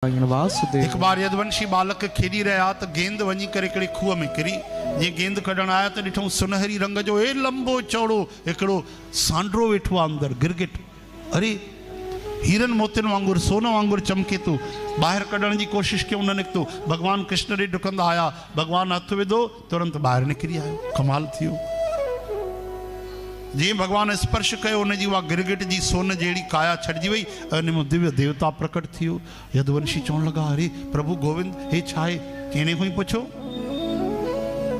एक बार यदुवंशी बालक खेॾी रहा तो गेंद वही करे हिकिड़े खूह में किरी। ये गेंद कढण आया तो ॾिठो सुनहरी रंग जो ए लंबो चौड़ो हिकिड़ो सांड्रो वेठो आहे अंदर गिरगिट। अरे हीरन मोतिन वांगुर सोन वांगुर चमके तो बाहर कढण की कोशिश क्यों न निकतो। भगवान कृष्ण ॾे डुकंदा आया, भगवान हथ विधो तुरंत बाहर निकरी आयो। कमाल थियो। जी भगवान स्पर्श कयो उन जी उहा गिरगिट जी सोन जहिड़ी काया छॾिजी वई, उन दिव्य देवता प्रकट थियो। यदुवंशी चवण लगा, अरे प्रभु गोविंद हे छा आहे? कंहिं खां ई पुछो।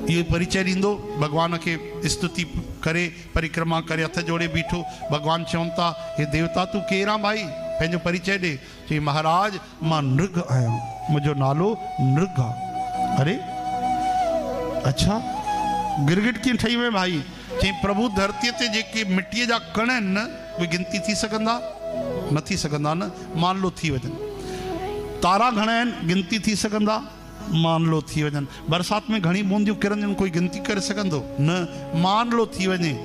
ये परिचय ॾींदो, भगवान के स्तुति करे परिक्रमा करे हथ जोड़े बीठो। भगवान चवनि था, हे देवता तू केरु आहे भाई? पंहिंजो परिचय ॾे। चई महाराज मां नृग आहियां, मुंहिंजो नालो नृग आहे। अरे अच्छा गिरगिट कीअं ठही वई भाई? चई प्रभु धरतीअ ते जेके मिट्टीअ जा कण आहिनि न उहे गिनती थी सघंदा? न थी सघंदा न। मान लो थी वञनि। तारा घणा आहिनि? गिनती थी सघंदा? मान लो थी वञनि। बरसात में घणी बूंदियूं किरंदियूं, कोई गिनती करे सघंदो? न। मान लो थी वञे।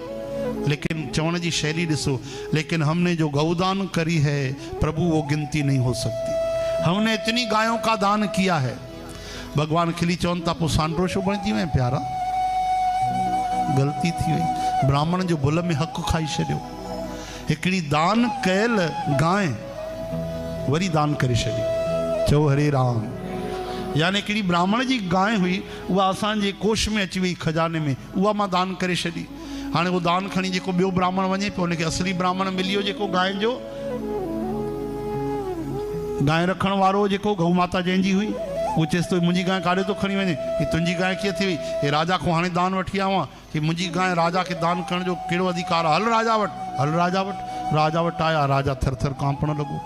लेकिन चवण जी शैली ॾिसो, लेकिन हमने जो गौदान करी है प्रभु वो गिनती नहीं हो सकती। हमने इतनी गायों का दान किया है। भगवान खिली चवनि था, पोइ सांड्रो छो बणिजी वए प्यारा? गलती थी वई। ब्राह्मण जो भुल में हक़ खाई छॾियो। हिकिड़ी दान कयल गांइ वरी दान करे छॾी। चओ हरे राम। यानी हिकिड़ी ब्राह्मण जी गांइ हुई, उहा असांजे कोष में अची वई खजाने में, उहा मां दान करे छॾी। हाणे उहो दान खणी जेको ॿियो ब्राह्मण वञे पियो उनखे असली ब्राह्मण मिली वियो, जेको गांइ जो गांइ रखण वारो जेको गऊ माता जंहिंजी हुई, वो चेस तो मुझी गाय काड़े तो खणी वने, ये तुंजी गाय कीअं थी वई? ये राजा को हाणे दान वठी आवां कि मुझी गाय राजा के दान करण जो कहिड़ो अधिकार? हल राजा वट, हल राजा वट। राजा वट आया, राजा थर थर कांपण लॻो।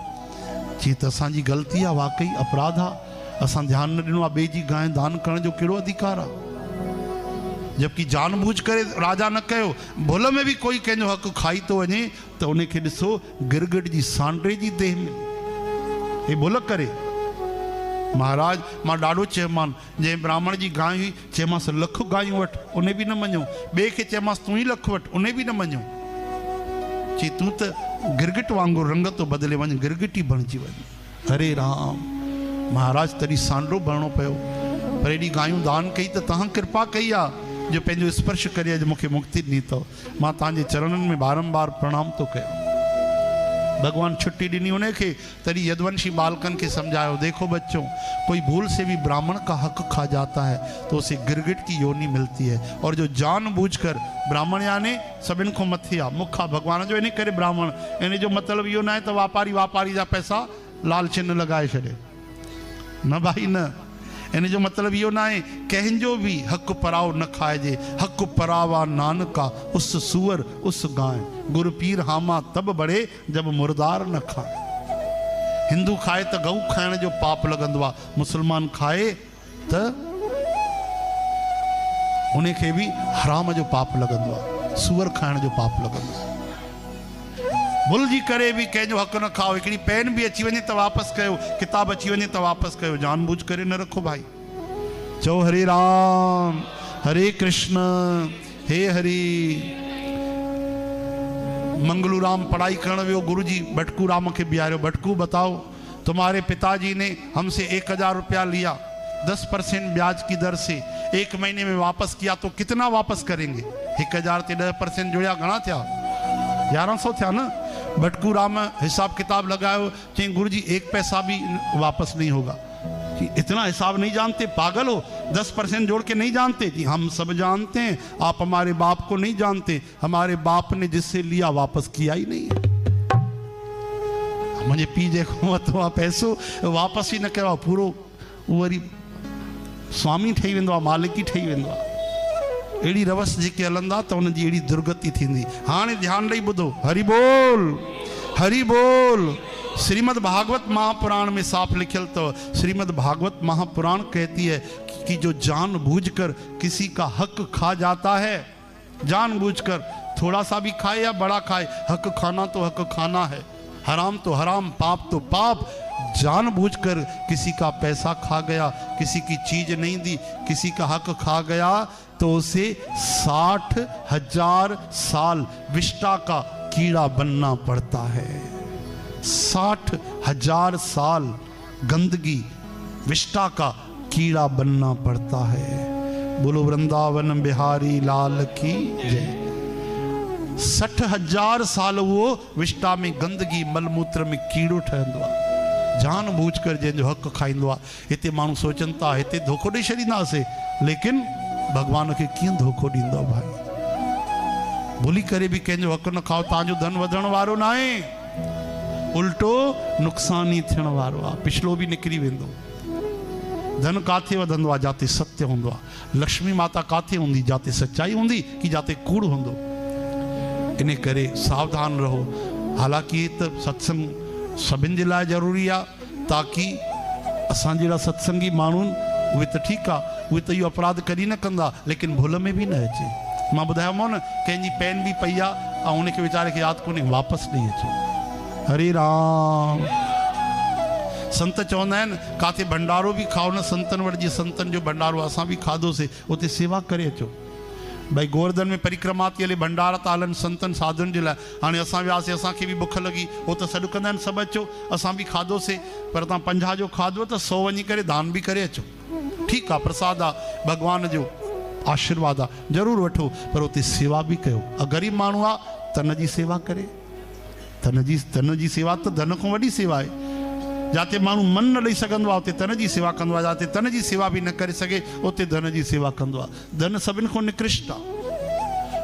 चई त असांजी ग़लती आहे, वाकई अपराध आहे, असां ध्यानु न ॾिनो आहे, ॿिए जी गाय दान करण जो कहिड़ो अधिकार आहे? जबकि जानबूझ करे राजा न कयो, भुल में भी कोई कंहिंजो हक़ खाई तो वञे त उनखे ॾिसो गिरगिट जी सांड्रे जी देह में हे भुल करे। महाराज मां ॾाढो चयोमान, जंहिं ब्राह्मण जी गांइ हुई चयोमांसि लख गायूं वठि, उन बि न मञो। ॿिए खे चयोमांसि तूं ई लख वठि, उन बि न मञो। चई तूं त गिरगिट वांगुरु रंग तो बदिले वञ, गिरगिट ई बणिजी वञ। हरे राम। महाराज तॾहिं सांड्रो बणिणो पियो, पर एॾी गायूं दान कई त तव्हां कृपा कई आहे जो पंहिंजो स्पर्श करे अॼु मूंखे मुक्ति ॾिनी अथव। मां तव्हांजे चरणनि में बारंबार प्रणाम थो कयां। भगवान छुट्टी ॾिनी उनखे। तॾहिं यदुवंशी बालकन के समझायो, देखो बच्चों, कोई भूल से भी ब्राह्मण का हक खा जाता है तो उसे गिरगिट की योनि मिलती है, और जो जानबूझकर ब्राह्मण यानी सभिनि खां मथे आहे, मुखा भगवान जो, इन करे ब्राह्मण, इन जो मतिलबु इहो न आहे त वापारी जा पैसा लाल चिन्ह लॻाए छॾे। न भाई न। इन जो मतिलबु इहो न आहे कंहिंजो बि हक़ पराओ न खाइजे। हक़ परावा नानका उस सूअर उस गाय, गुरु पीर हामा तब बड़े जब मुर्दार न खाए। हिंदू खाए त गऊ खाइण जो पाप लॻंदो आहे, मुस्लमान खाए त उनखे बि हराम जो पाप लॻंदो आहे, सूअर खाइण जो पाप लॻंदो आहे। भुल जी करे भी कंहिंजो हक़ न खाओ। हिकिड़ी पेन भी अची वञे त वापसि कयो, किताब अची वञे त वापसि कयो, जानबूझ करे न रखो भाई। चओ हरे राम, हरे कृष्ण, हे हरि। मंगलू राम पढ़ाई करण वियो, गुरु जी भटकू राम के बिहारियो, भटकू बताओ तुम्हारे पिताजी ने हमसे 1000 रुपया लिया 10% ब्याज की दर से, 1 महीने में वापस किया तो कितना वापस करेंगे? 1000 ते 10% जुड़िया घणा थिया? 1100 थिया न। भटकू राम हिसाब किताब लगायो, चई गुरु जी 1 पैसा भी वापस नहीं होगा। इतना हिसाब नहीं जानते? पागल हो? 10% जोड़ के नहीं जानते? जी हम सब जानते हैं, आप हमारे बाप को नहीं जानते। हमारे बाप ने जिससे लिया वापस किया ही नहीं है। मुझे पी जेको तो पैसो वापस ही न कयो, पूरो वरी स्वामी ठही वेंदो आहे, मालिक ही ठही वेंदो आहे। अहिड़ी रवस जेके हलंदा त उन जी अहिड़ी दुर्गति थींदी। हाणे ध्यानु ॾेई ॿुधो, हरि बोल, हरि बोल। श्रीमद् भागवत महापुराण में साफ लिखल तो, श्रीमद् भागवत महापुराण कहती है कि जो जानबूझकर किसी का हक खा जाता है, जानबूझकर थोड़ा सा भी खाए या बड़ा खाए, हक खाना तो हक खाना है, हराम तो हराम, पाप तो पाप। जानबूझकर किसी का पैसा खा गया, किसी की चीज नहीं दी, किसी का हक खा गया तो उसे 60,000 साल विष्टा का कीड़ा बनना पड़ता है। 60,000 साल गंदगी विष्टा का कीड़ा बनना पड़ता है। बोलो वृंदावन बिहारी लाल की जय। 60,000 साल वो विष्टा में गंदगी मलमूत्र में कीड़ो ठहंदो आहे। जान बूझ कर जंहिंजो हक़ खाईंदो आहे। हिते माण्हू सोचनि था हिते धोखो ॾेई छॾींदासीं, लेकिन भगवान खे कीअं धोखो ॾींदो भाई? भुली करे भी कंहिंजो हक़ न खाओ, तव्हांजो धन वधण वारो न आहे, उल्टो नुक़सान ई थियण वारो आहे। पिछलो भी निकिरी वेंदो। धन काथे वधंदो आहे? जाते सत्य हूंदो आहे। लक्ष्मी माता काथे हूंदी? जाते सच्चाई हूंदी कि जाते कूड़ हूंदो। इन करे सावधान रहो। हालांकि त सत्संग सभिनि जे लाइ ज़रूरी आहे, ताकि असां जहिड़ा सत्संगी माण्हू उहे त ठीकु आहे, उहे त इहो अपराध कॾहिं न कंदा, लेकिन भुल में भी न अचे। मां ॿुधायोमांव न, कंहिंजी पेन भी पई आहे ऐं उनखे वीचारे खे यादि कोन्हे, वापसि ॾेई अचो। हरे राम। संत चवंदा आहिनि काथे भंडारो भी खाओ न संतनि वटि, जीअं संतनि जो भंडारो असां भी खाधोसीं, उते सेवा करे अचो। भाई गोवर्धन में परिक्रमा थी हले, भंडारा था हलनि संतनि साधुनि जे लाइ। हाणे असां वियासीं, असांखे भी बुख लॻी, उहो त सॾु कंदा आहिनि सभु अचो, असां भी खाधोसीं, पर तव्हां 50 जो खाधो त 100 वञी करे दान भी करे अचो। ठीकु आहे, प्रसाद आहे, भगवान जो आशीर्वाद आहे, ज़रूरु वठो, पर उते सेवा भी कयो। ग़रीब माण्हू आहे तन जी सेवा करे। तन जी सेवा त धन खां वॾी सेवा आहे। जाते माण्हू मन न ॾेई सघंदो आहे उते तन जी सेवा कंदो आहे, जाते तन जी सेवा भी न करे सघे उते धन जी सेवा कंदो आहे। धन सभिनि खां निकृष्ट आहे,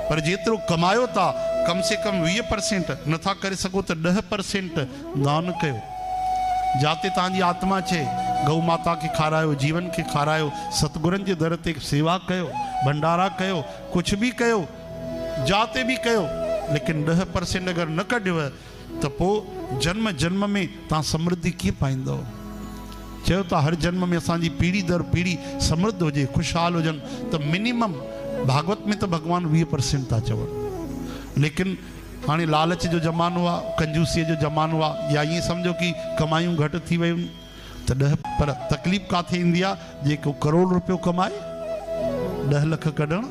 पर जेतिरो कमायो था कम से कम 20% नथा करे सघो त 10% दान कयो। जाते तव्हांजी आत्मा चए गौ माता खे खारायो, जीवन खे खारायो, सतगुरनि जे दर ते सेवा कयो, भंडारा कयो, कुछ भी कयो, जाते भी कयो, लेकिन 10% अगर न कढियो त पोइ जन्म जन्म में तव्हां समृद्धि कीअं पाईंदव? चयो था हर जन्म में असांजी पीढ़ी दर पीढ़ी समृद्ध हुजे, खुशहाल हुजनि, त मिनिमम भागवत में तो भगवान 20% था चवनि। लेकिन हाणे लालच जो ज़मानो आहे, कंजूसीअ जो ज़मानो आहे, या ईअं सम्झो कि कमायूं घटि थी वियूं त 10, पर तकलीफ़ काथे ईंदी आहे? जेको करोड़ रुपयो कमाए 10 लख कढणु,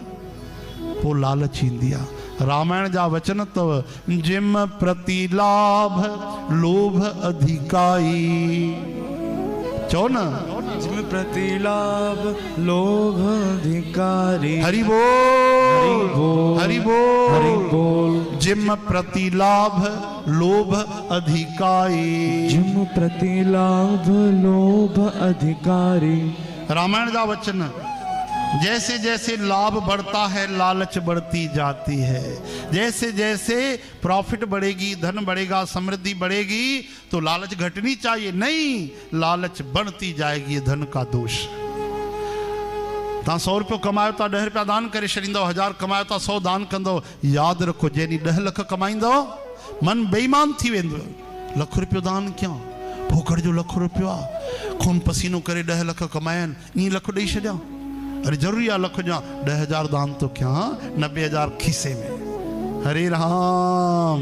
पोइ लालच ईंदी आहे। रामायण जा वचन अथव, जिम प्रति लाभ लोभ अधिकाई। चो न, जिम प्रति लाभ लोभ अधिकारी। हरि बोल, हरि बोल, हरि बोल। जिम प्रति लाभ लोभ अधिकाई। जिम प्रति लाभ लोभ अधिकारी। रामायण का वचन, जैसे जैसे लाभ बढ़ता है लालच बढ़ती जाती है। जैसे जैसे प्रॉफिट बढ़ेगी, धन बढ़ेगा, समृद्धि बढ़ेगी, तो लालच घटनी चाहिए, नहीं, लालच बढ़ती जाएगी। धन का दोष। तव्हां 100 रुपयो कमायो था, 10 रुपया दान करे छॾींदव, 1000 कमायो था 100 दान कंदव। यादि रखो, जंहिं 10 लख कमाईंदव मन बेईमान थी वेंदो। लख रुपयो दान कयां, फोकड़ जो लख रुपयो आहे, खून पसीनो करे 10 लख कमायनि, ईअं लख ॾेई छॾियां? अरे जरूरी आहे लख ॾियां, 10,000 दान तो कयां, 90,000 खीसे में। हरे राम।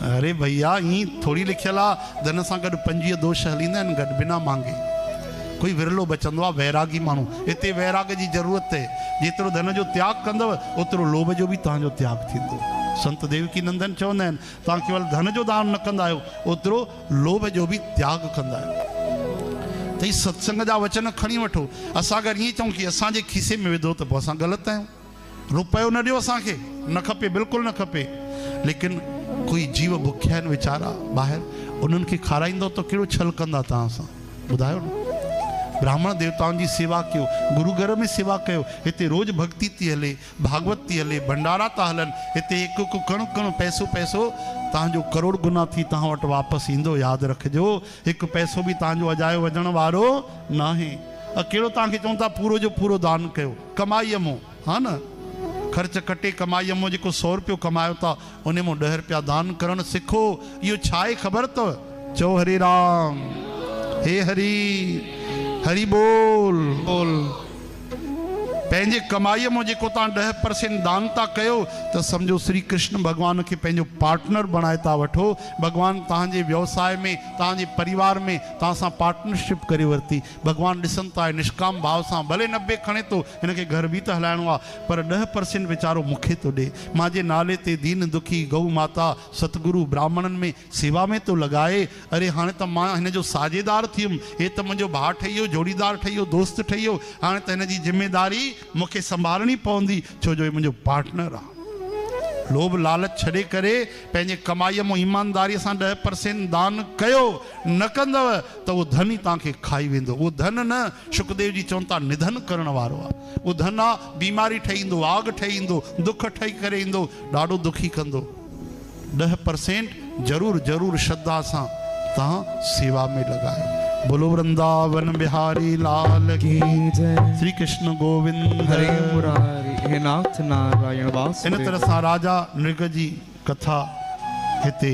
अरे भैया ईअं थोड़ी लिखियल आहे, धन सां गॾु 25 दोष हलींदा आहिनि गॾु, बिना मांगे। कोई विरलो बचंदो आहे वैरागी माण्हू। हिते वैराग जी ज़रूरत आहे। जेतिरो धन जो त्याग कंदव ओतिरो लोभ जो बि तव्हांजो त्याग थींदो। संत देवकी नंदन चवंदा आहिनि, तव्हां केवल धन जो दान न कंदा आहियो, ओतिरो लोभ जो बि त्याग कंदा आहियो। त ही सत्संग जा वचन खणी वठो। असां अगरि ईअं चऊं कि असांजे खीसे में विधो त पोइ असां ग़लति आहियूं। रुपयो न ॾियो असांखे, न खपे, बिल्कुलु न खपे। लेकिन कोई जीव बुखिया आहिनि वीचारा ॿाहिरि, उन्हनि खे खाराईंदो त कहिड़ो छल कंदा तव्हां सां? ॿुधायो न। ब्राह्मण देवताउनि जी सेवा कयो, गुरु घर में सेवा कयो। हिते रोज़ भक्ति थी हले, भागवत थी हले, भंडारा था हलनि। हिते हिकु हिकु कण कण पैसो पैसो तव्हांजो करोड़ गुना थी तव्हां वटि वापसि ईंदो। यादि रखिजो, हिकु पैसो बि तव्हांजो अजायो वञण वारो न आहे। कहिड़ो तव्हांखे चवनि था पूरो जो पूरो दान कयो, कमाईअ मां, हा न, ख़र्च कटे कमाईअ मां जेको 100 रुपयो कमायो था उन मां 10 रुपया दान करणु सिखो। इहो छा आहे ख़बर अथव? चओ हरे राम, हे हरि, हरि बोल बोल। पंहिंजे कमाईअ मां जेको तव्हां 10% दान था कयो त सम्झो श्री कृष्ण भॻवान खे पंहिंजो पार्टनर बणाए था वठो। भॻवान तव्हांजे व्यवसाय में, तव्हांजे परिवार में तव्हां सां पार्टनरशिप करे वरिती। भॻवान ॾिसनि था निष्काम भाव सां, भले 90 खणे थो, हिनखे घर बि त हलाइणो आहे, पर 10% वीचारो मूंखे थो ॾे। मुंहिंजे नाले ते दीन दुखी गऊ माता सतगुरु ब्राह्मणनि में सेवा में थो लॻाए। अरे हाणे त मां हिन जो साझेदार थी वियुमि, हे त मुंहिंजो भाउ ठही वियो, जोड़ीदार ठही वियो, दोस्त ठही वियो। हाणे त हिन जी ज़िमेदारी मूंखे संभालणी पवंदी, छो जो हे मुंहिंजो पार्टनर आहे। लोभ लालच छॾे करे पंहिंजे कमाईअ मां ईमानदारीअ सां 10% दान कयो। न कंदव त उहो धन ई तव्हांखे खाई वेंदो। उहो धन न, सुखदेव जी चवनि था निधन करण वारो आहे। उहो धन आहे बीमारी ठही ईंदो, आग ठही ईंदो, दुख ठही करे ईंदो, ॾाढो दुखी कंदो। 10% ज़रूरु ज़रूरु श्रद्धा सां तव्हां सेवा में लॻायो। बोलो वृंदावन बिहारी लाल की जय। श्री कृष्ण गोविंद हरे मुरारी, हे नाथ नारायण वासुदेव। इन तरह सां राजा नृग जी कथा हिते